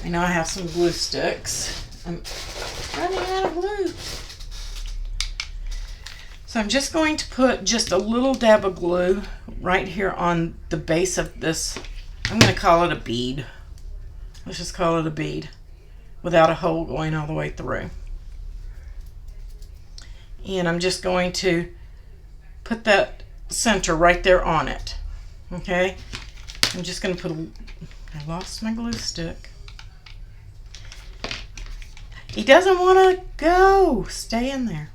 I know I have some glue sticks. I'm running out of glue. So I'm just going to put just a little dab of glue right here on the base of this. I'm going to call it a bead. Let's just call it a bead without a hole going all the way through. And I'm just going to put that center right there on it. Okay? I'm just going to put I lost my glue stick. He doesn't want to go. Stay in there.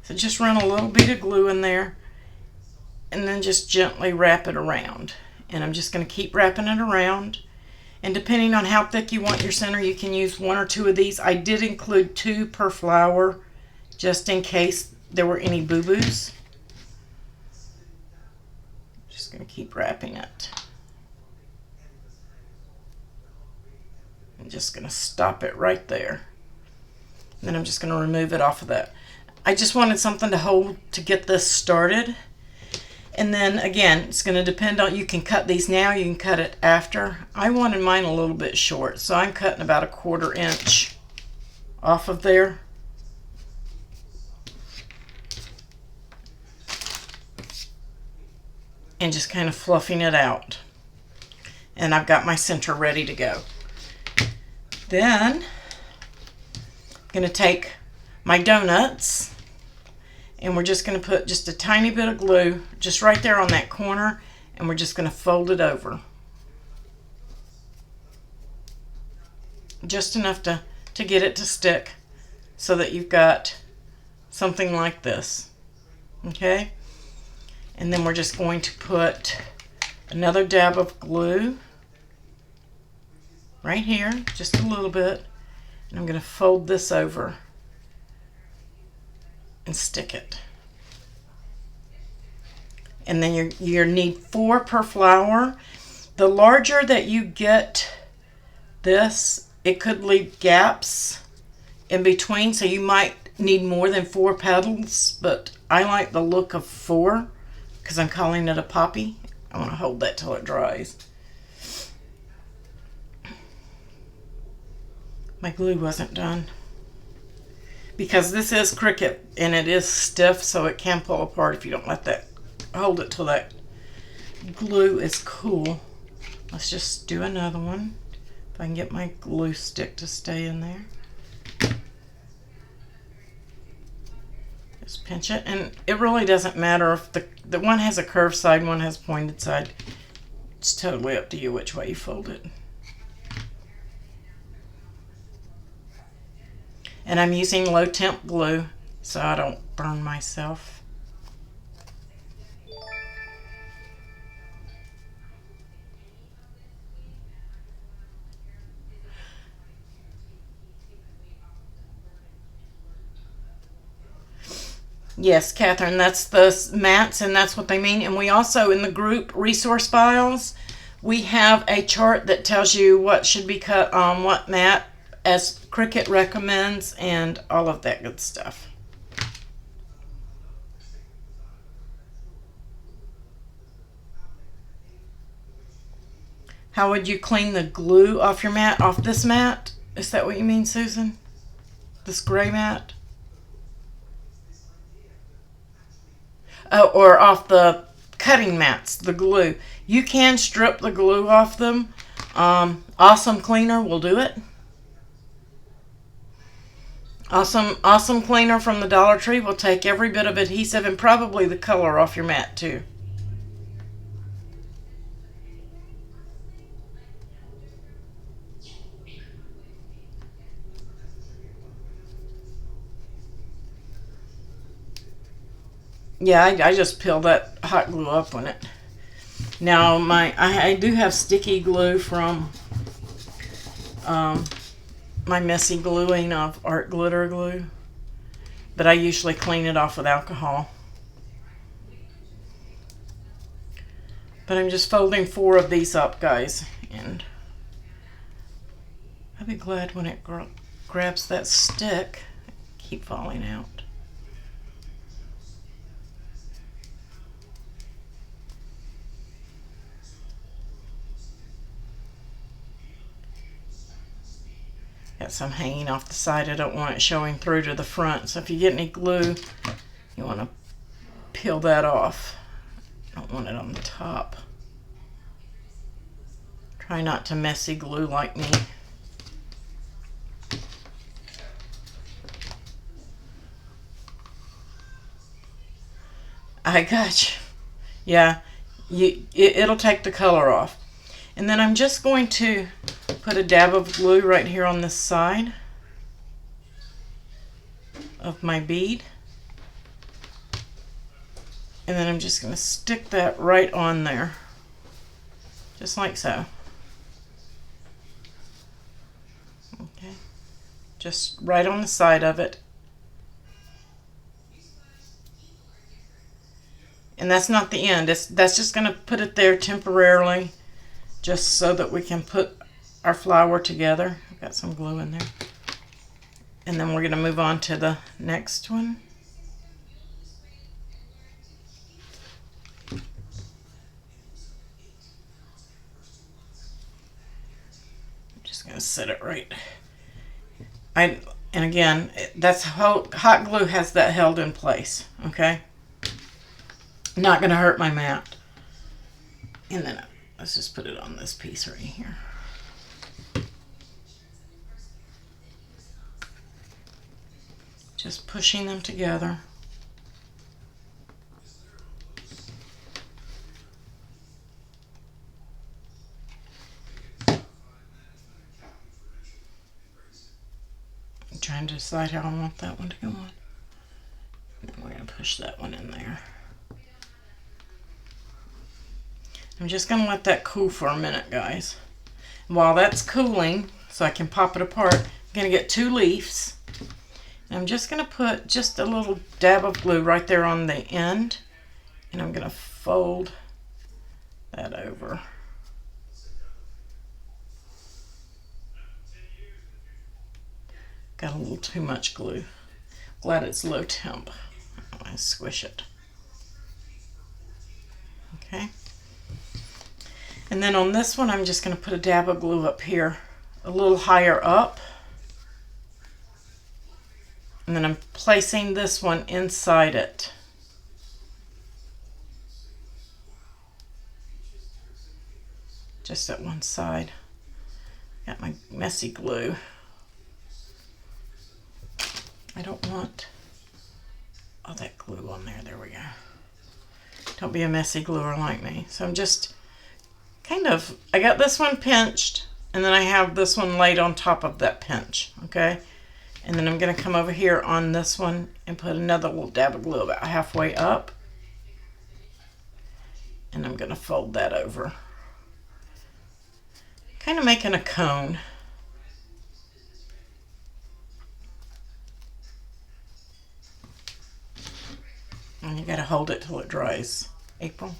So just run a little bit of glue in there and then just gently wrap it around. And I'm just going to keep wrapping it around. And depending on how thick you want your center, you can use 1 or 2 of these. I did include 2 per flower just in case there were any boo-boos. Just going to keep wrapping it. I'm just going to stop it right there. And then I'm just going to remove it off of that. I just wanted something to hold to get this started. And then again, it's going to depend on, you can cut these now, you can cut it after. I wanted mine a little bit short, so I'm cutting about a 1/4 inch off of there. And just kind of fluffing it out. And I've got my center ready to go. Then I'm going to take my donuts and we're just going to put just a tiny bit of glue just right there on that corner, and we're just going to fold it over. Just enough to get it to stick so that you've got something like this. Okay? And then we're just going to put another dab of glue right here, just a little bit. And I'm going to fold this over and stick it. And then you need 4 per flower. The larger that you get this, it could leave gaps in between, so you might need more than 4 petals, but I like the look of 4 because I'm calling it a poppy. I want to hold that till it dries. My glue wasn't done. Because this is cricket and it is stiff, so it can pull apart if you don't let that, hold it till that glue is cool. Let's just do another one. If I can get my glue stick to stay in there. Just pinch it, and it really doesn't matter if the one has a curved side, one has pointed side. It's totally up to you which way you fold it. And I'm using low temp glue so I don't burn myself. Yes, Catherine, that's the mats, and that's what they mean. And we also, in the group resource files, we have a chart that tells you what should be cut on what mat, as Cricut recommends, and all of that good stuff. How would you clean the glue off your mat, off this mat? Is that what you mean, Susan? This gray mat? Or off the cutting mats, the glue. You can strip the glue off them. Awesome Cleaner will do it. Awesome Cleaner from the Dollar Tree will take every bit of adhesive and probably the color off your mat too. Yeah, I just peel that hot glue up on it. Now I do have sticky glue from my messy gluing of art glitter glue, but I usually clean it off with alcohol. But I'm just folding 4 of these up, guys, and I'll be glad when it grabs that stick. Keep falling out. Got some hanging off the side. I don't want it showing through to the front. So if you get any glue, you want to peel that off. Don't want it on the top. Try not to messy glue like me. I got you. Yeah, it'll take the color off. And then I'm just going to put a dab of glue right here on this side of my bead. And then I'm just going to stick that right on there. Just like so. Okay. Just right on the side of it. And that's not the end. That's just going to put it there temporarily, just so that we can put our flower together. I've got some glue in there. And then we're going to move on to the next one. I'm just going to set it right. And again, that's how hot glue has that held in place, okay? Not going to hurt my mat. And then let's just put it on this piece right here. Just pushing them together. I'm trying to decide how I want that one to go on. And we're going to push that one in there. I'm just going to let that cool for a minute, guys. While that's cooling, so I can pop it apart, I'm going to get 2 leaves. And I'm just going to put just a little dab of glue right there on the end. And I'm going to fold that over. Got a little too much glue. Glad it's low temp. I'm going to squish it. Okay. And then on this one, I'm just going to put a dab of glue up here, a little higher up. And then I'm placing this one inside it. Just at one side. Got my messy glue. I don't want all that glue on there. There we go. Don't be a messy gluer like me. So I'm just I got this one pinched, and then I have this one laid on top of that pinch, okay? And then I'm going to come over here on this one and put another little dab of glue about halfway up. And I'm going to fold that over. Kind of making a cone. And you got to hold it till it dries. April.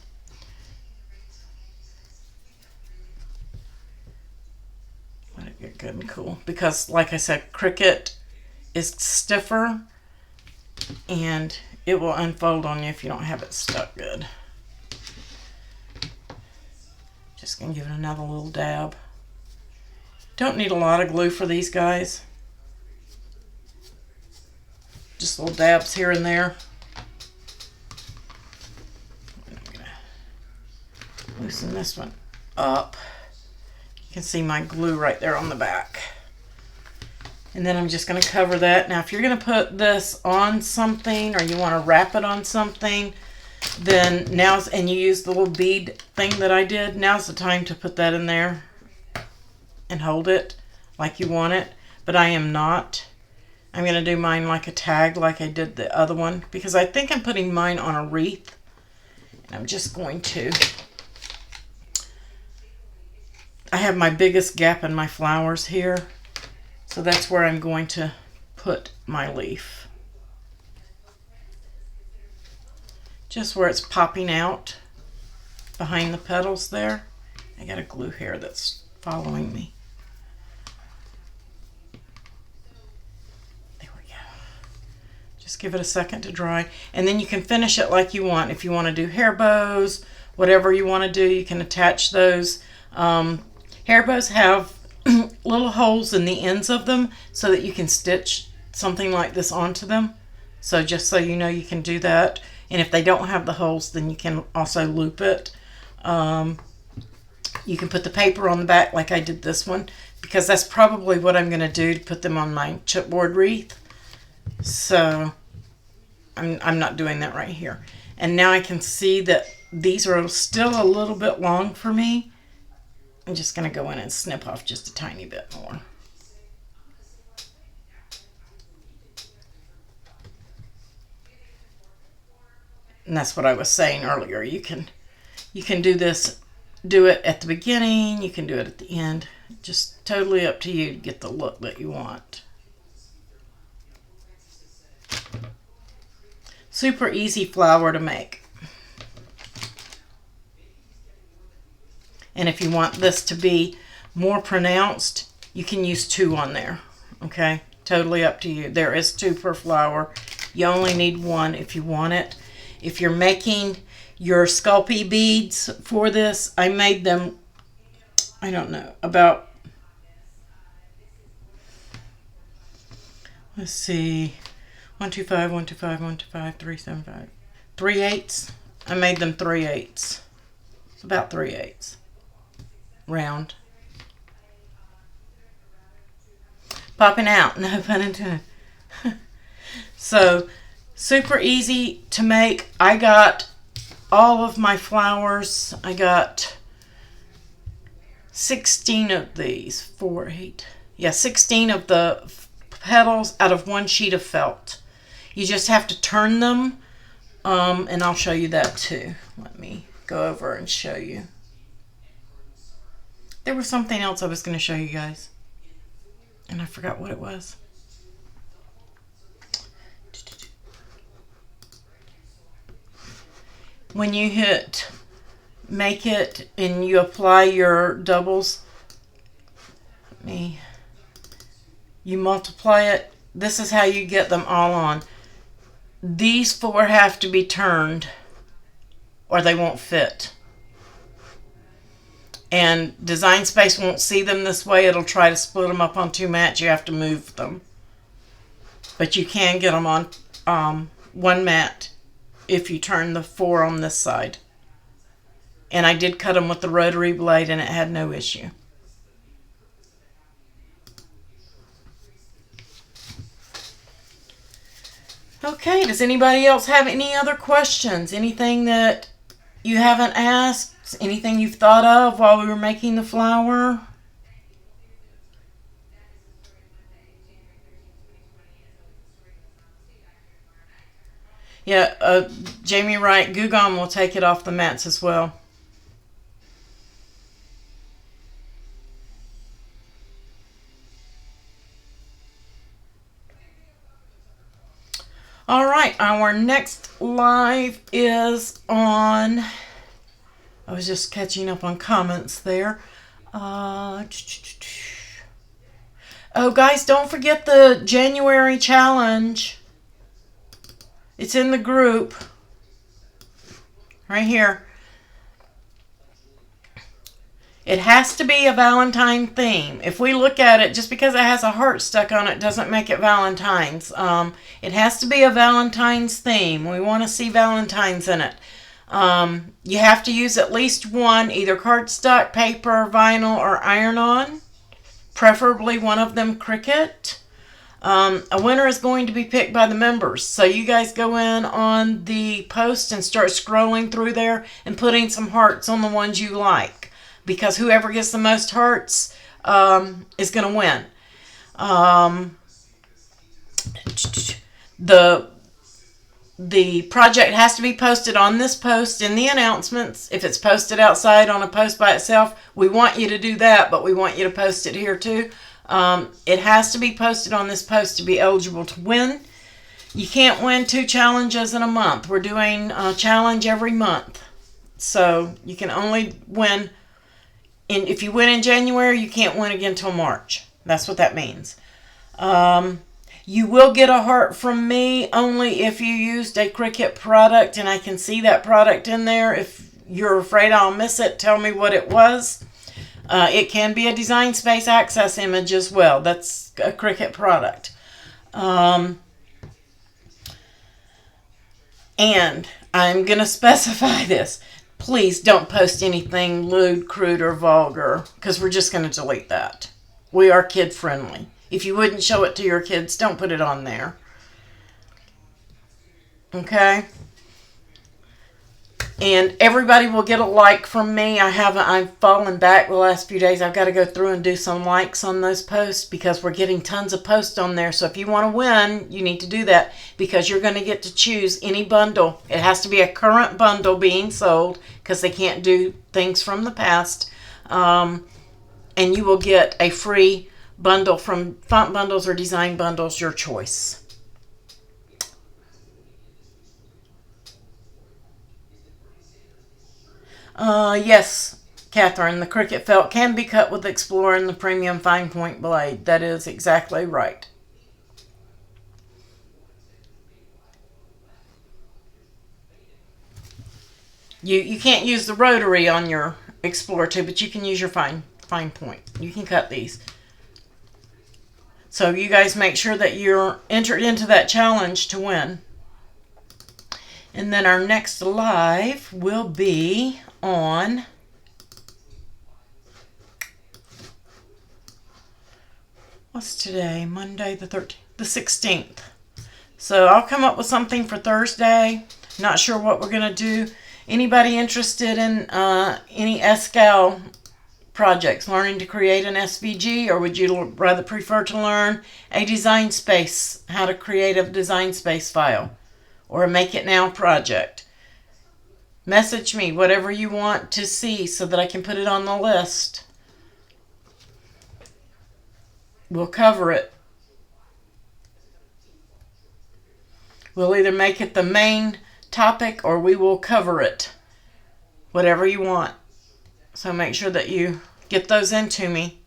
Let it get good and cool. Because, like I said, Cricut is stiffer and it will unfold on you if you don't have it stuck good. Just gonna give it another little dab. Don't need a lot of glue for these guys. Just little dabs here and there. And I'm gonna loosen this one up. You can see my glue right there on the back. And then I'm just going to cover that. Now, if you're going to put this on something or you want to wrap it on something, then and you use the little bead thing that I did, now's the time to put that in there and hold it like you want it. But I am not. I'm going to do mine like a tag like I did the other one because I think I'm putting mine on a wreath. And I'm just going to... I have my biggest gap in my flowers here. So that's where I'm going to put my leaf. Just where it's popping out behind the petals there. I got a glue hair that's following me. There we go. Just give it a second to dry. And then you can finish it like you want. If you want to do hair bows, whatever you want to do, you can attach those. Hair bows have little holes in the ends of them so that you can stitch something like this onto them. So just so you know, you can do that. And if they don't have the holes, then you can also loop it. You can put the paper on the back like I did this one, because that's probably what I'm going to do to put them on my chipboard wreath. So I'm not doing that right here. And now I can see that these are still a little bit long for me. I'm just going to go in and snip off just a tiny bit more. And that's what I was saying earlier. You can do this, do it at the beginning, you can do it at the end. Just totally up to you to get the look that you want. Super easy flower to make. And if you want this to be more pronounced, you can use 2 on there. Okay, totally up to you. There is 2 per flower. You only need 1 if you want it. If you're making your Sculpey beads for this, I made them, I don't know, about, let's see, 125, 125, 125, 375, 3/8. I made them 3/8. About 3/8. Round. Popping out, no pun intended. So, super easy to make. I got all of my flowers. I got 16 of these. 4, 8. Yeah, 16 of the petals out of 1 sheet of felt. You just have to turn them, and I'll show you that too. Let me go over and show you. There was something else I was going to show you guys, and I forgot what it was. When you hit make it and you apply your doubles, you multiply it. This is how you get them all on. These 4 have to be turned or they won't fit. And Design Space won't see them this way. It'll try to split them up on 2 mats. You have to move them. But you can get them on 1 mat if you turn the 4 on this side. And I did cut them with the rotary blade and it had no issue. Okay, does anybody else have any other questions? Anything that you haven't asked? Anything you've thought of while we were making the flower? Yeah, Jamie Wright, Goo Gone will take it off the mats as well. All right, our next live is on, I was just catching up on comments there. Oh, guys, don't forget the January challenge. It's in the group right here. It has to be a Valentine theme. If we look at it, just because it has a heart stuck on it doesn't make it Valentine's. It has to be a Valentine's theme. We want to see Valentine's in it. You have to use at least 1, either cardstock, paper, vinyl, or iron-on. Preferably one of them Cricut. A winner is going to be picked by the members. So you guys go in on the post and start scrolling through there and putting some hearts on the ones you like. Because whoever gets the most hearts is going to win. The project has to be posted on this post in the announcements. If it's posted outside on a post by itself, we want you to do that, but we want you to post it here too. It has to be posted on this post to be eligible to win. You can't win 2 challenges in a month. We're doing a challenge every month. So you can only win. And if you win in January, you can't win again until March. That's what that means. You will get a heart from me only if you used a Cricut product and I can see that product in there. If you're afraid I'll miss it, tell me what it was. It can be a Design Space Access image as well. That's a Cricut product. And I'm going to specify this. Please don't post anything lewd, crude, or vulgar, because we're just going to delete that. We are kid friendly. If you wouldn't show it to your kids, don't put it on there. Okay? And everybody will get a like from me. I've fallen back the last few days. I've got to go through and do some likes on those posts because we're getting tons of posts on there. So if you want to win, you need to do that because you're going to get to choose any bundle. It has to be a current bundle being sold because they can't do things from the past. And you will get a free bundle from Font Bundles or Design Bundles, your choice. Yes, Catherine, the cricket felt can be cut with Explorer and the premium fine point blade. That is exactly right. You can't use the rotary on your Explorer 2, but you can use your fine point. You can cut these. So you guys make sure that you're entered into that challenge to win. And then our next live will be on what's today? Monday the 13th, the 16th. So I'll come up with something for Thursday. Not sure what we're going to do. Anybody interested in any SCAL projects, learning to create an SVG, or would you rather prefer to learn a design space, how to create a design space file, or a Make It Now project? Message me whatever you want to see so that I can put it on the list. We'll cover it. We'll either make it the main topic or we will cover it. Whatever you want. So make sure that you get those into me.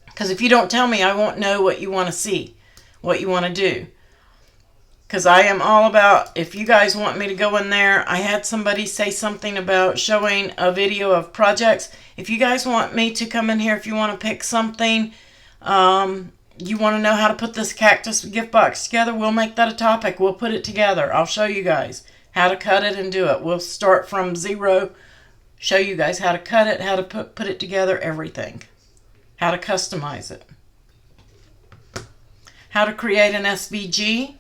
Because if you don't tell me, I won't know what you want to see, what you want to do. Because I am all about, if you guys want me to go in there, I had somebody say something about showing a video of projects. If you guys want me to come in here, if you want to pick something, you want to know how to put this cactus gift box together, we'll make that a topic. We'll put it together. I'll show you guys how to cut it and do it. We'll start from zero, show you guys how to cut it, how to put it together, everything. How to customize it. How to create an SVG.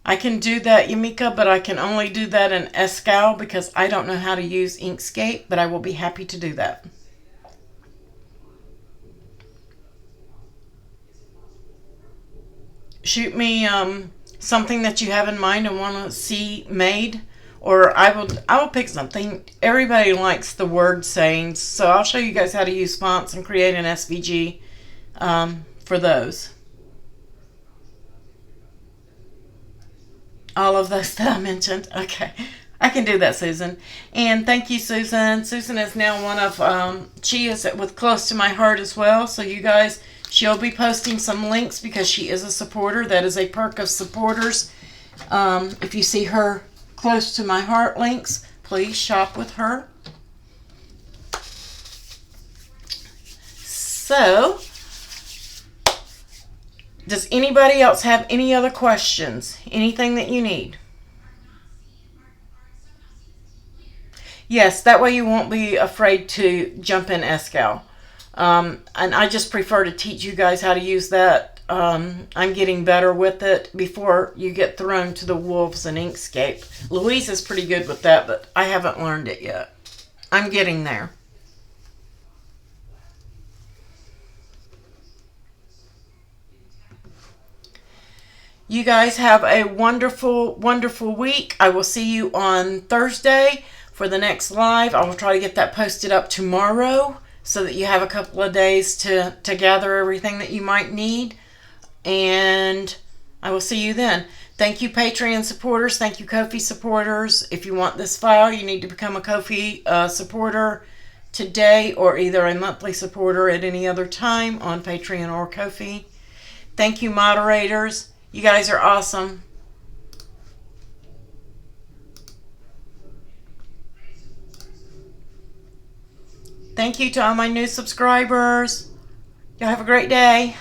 I can do that, Yamika, but I can only do that in SCAL because I don't know how to use Inkscape, but I will be happy to do that. Shoot me something that you have in mind and want to see made, or I will pick something. Everybody likes the word sayings, so I'll show you guys how to use fonts and create an SVG for those. All of those that I mentioned. Okay. I can do that, Susan. And thank you, Susan. Susan is now one of, she is with close to my heart as well. So you guys, she'll be posting some links because she is a supporter. That is a perk of supporters. If you see her close to my heart links, please shop with her. So, does anybody else have any other questions? Anything that you need? Yes, that way you won't be afraid to jump in SCAL. And I just prefer to teach you guys how to use that. I'm getting better with it before you get thrown to the wolves in Inkscape. Louise is pretty good with that, but I haven't learned it yet. I'm getting there. You guys have a wonderful, wonderful week. I will see you on Thursday for the next live. I will try to get that posted up tomorrow so that you have a couple of days to gather everything that you might need. And I will see you then. Thank you, Patreon supporters. Thank you, Ko-fi supporters. If you want this file, you need to become a Ko-fi supporter today, or either a monthly supporter at any other time on Patreon or Ko-fi. Thank you, moderators. You guys are awesome. Thank you to all my new subscribers. Y'all have a great day.